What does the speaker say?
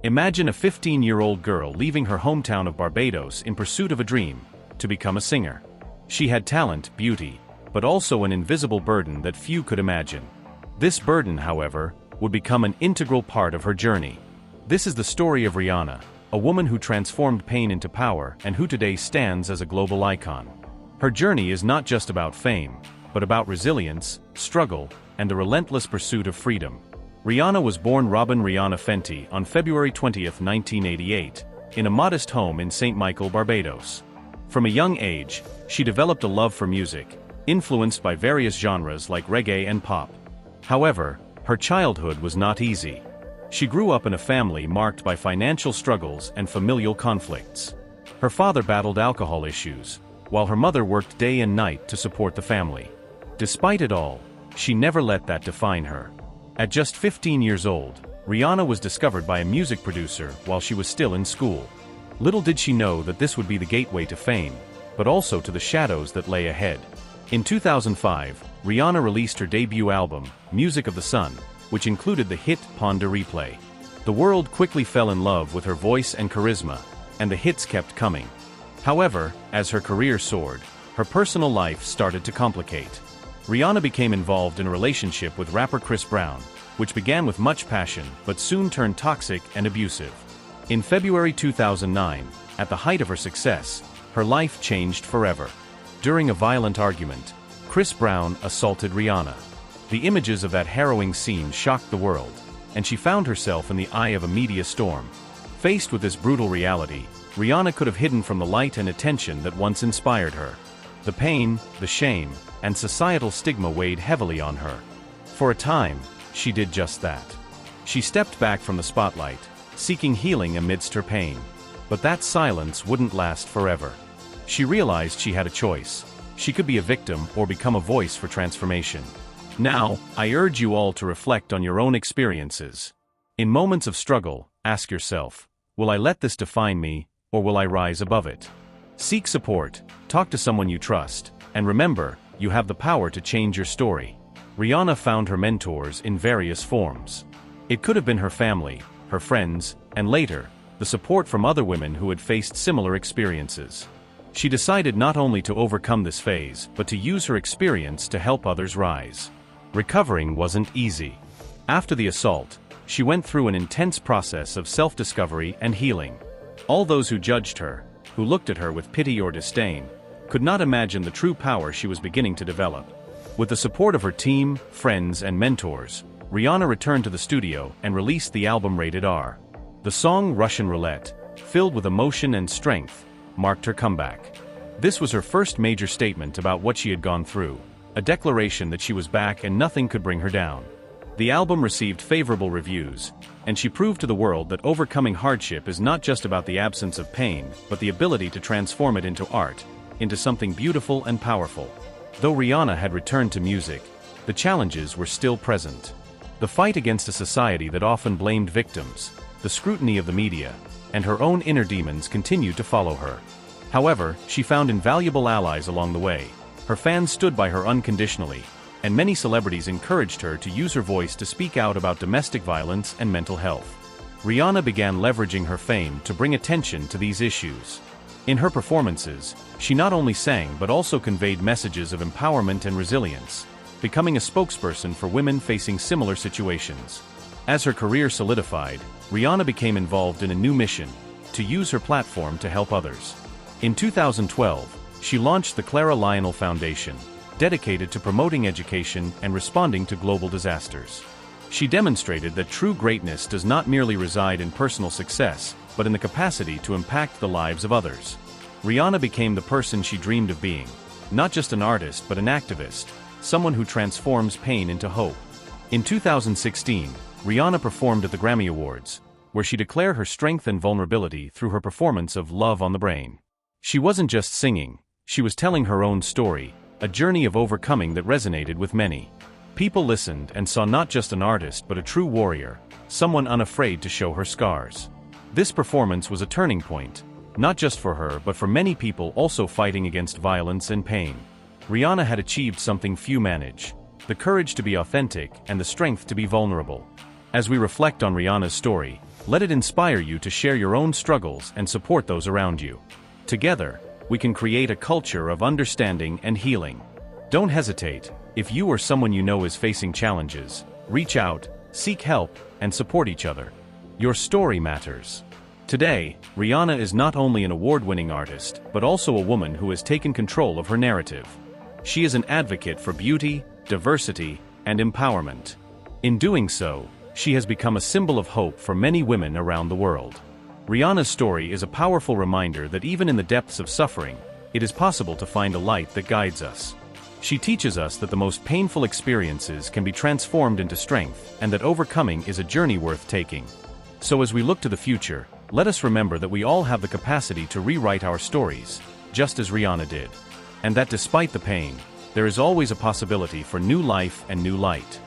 Imagine a 15-year-old girl leaving her hometown of Barbados in pursuit of a dream, to become a singer. She had talent, beauty, but also an invisible burden that few could imagine. This burden, however, would become an integral part of her journey. This is the story of Rihanna, a woman who transformed pain into power and who today stands as a global icon. Her journey is not just about fame, but about resilience, struggle, and the relentless pursuit of freedom. Rihanna was born Robin Rihanna Fenty on February 20, 1988, in a modest home in St. Michael, Barbados. From a young age, she developed a love for music, influenced by various genres like reggae and pop. However, her childhood was not easy. She grew up in a family marked by financial struggles and familial conflicts. Her father battled alcohol issues, while her mother worked day and night to support the family. Despite it all, she never let that define her. At just 15 years old, Rihanna was discovered by a music producer while she was still in school. Little did she know that this would be the gateway to fame, but also to the shadows that lay ahead. In 2005, Rihanna released her debut album, Music of the Sun, which included the hit Pon de Replay. The world quickly fell in love with her voice and charisma, and the hits kept coming. However, as her career soared, her personal life started to complicate. Rihanna became involved in a relationship with rapper Chris Brown, which began with much passion but soon turned toxic and abusive. In February 2009, at the height of her success, her life changed forever. During a violent argument, Chris Brown assaulted Rihanna. The images of that harrowing scene shocked the world, and she found herself in the eye of a media storm. Faced with this brutal reality, Rihanna could have hidden from the light and attention that once inspired her. The pain, the shame, and societal stigma weighed heavily on her. For a time, she did just that. She stepped back from the spotlight, seeking healing amidst her pain. But that silence wouldn't last forever. She realized she had a choice. She could be a victim or become a voice for transformation. Now, I urge you all to reflect on your own experiences. In moments of struggle, ask yourself, will I let this define me, or will I rise above it? Seek support, talk to someone you trust, and remember, you have the power to change your story. Rihanna found her mentors in various forms. It could have been her family, her friends, and later, the support from other women who had faced similar experiences. She decided not only to overcome this phase, but to use her experience to help others rise. Recovering wasn't easy. After the assault, she went through an intense process of self-discovery and healing. All those who judged her, who looked at her with pity or disdain, could not imagine the true power she was beginning to develop. With the support of her team, friends, and mentors, Rihanna returned to the studio and released the album Rated R. The song Russian Roulette, filled with emotion and strength, marked her comeback. This was her first major statement about what she had gone through, a declaration that she was back and nothing could bring her down. The album received favorable reviews, and she proved to the world that overcoming hardship is not just about the absence of pain, but the ability to transform it into art, into something beautiful and powerful. Though Rihanna had returned to music, the challenges were still present. The fight against a society that often blamed victims, the scrutiny of the media, and her own inner demons continued to follow her. However, she found invaluable allies along the way. Her fans stood by her unconditionally, and many celebrities encouraged her to use her voice to speak out about domestic violence and mental health. Rihanna began leveraging her fame to bring attention to these issues. In her performances, she not only sang but also conveyed messages of empowerment and resilience, becoming a spokesperson for women facing similar situations. As her career solidified, Rihanna became involved in a new mission: to use her platform to help others. In 2012, she launched the Clara Lionel Foundation, dedicated to promoting education and responding to global disasters. She demonstrated that true greatness does not merely reside in personal success, but in the capacity to impact the lives of others. Rihanna became the person she dreamed of being, not just an artist but an activist, someone who transforms pain into hope. In 2016, Rihanna performed at the Grammy Awards, where she declared her strength and vulnerability through her performance of Love on the Brain. She wasn't just singing, she was telling her own story, a journey of overcoming that resonated with many. People listened and saw not just an artist but a true warrior, someone unafraid to show her scars. This performance was a turning point, not just for her but for many people also fighting against violence and pain. Rihanna had achieved something few manage: the courage to be authentic and the strength to be vulnerable. As we reflect on Rihanna's story, Let it inspire you to share your own struggles and support those around you. Together, we can create a culture of understanding and healing. Don't hesitate. If you or someone you know is facing challenges, reach out, seek help, and support each other. Your story matters. Today, Rihanna is not only an award-winning artist, but also a woman who has taken control of her narrative. She is an advocate for beauty, diversity, and empowerment. In doing so, she has become a symbol of hope for many women around the world. Rihanna's story is a powerful reminder that even in the depths of suffering, it is possible to find a light that guides us. She teaches us that the most painful experiences can be transformed into strength, and that overcoming is a journey worth taking. So as we look to the future, let us remember that we all have the capacity to rewrite our stories, just as Rihanna did. And that despite the pain, there is always a possibility for new life and new light.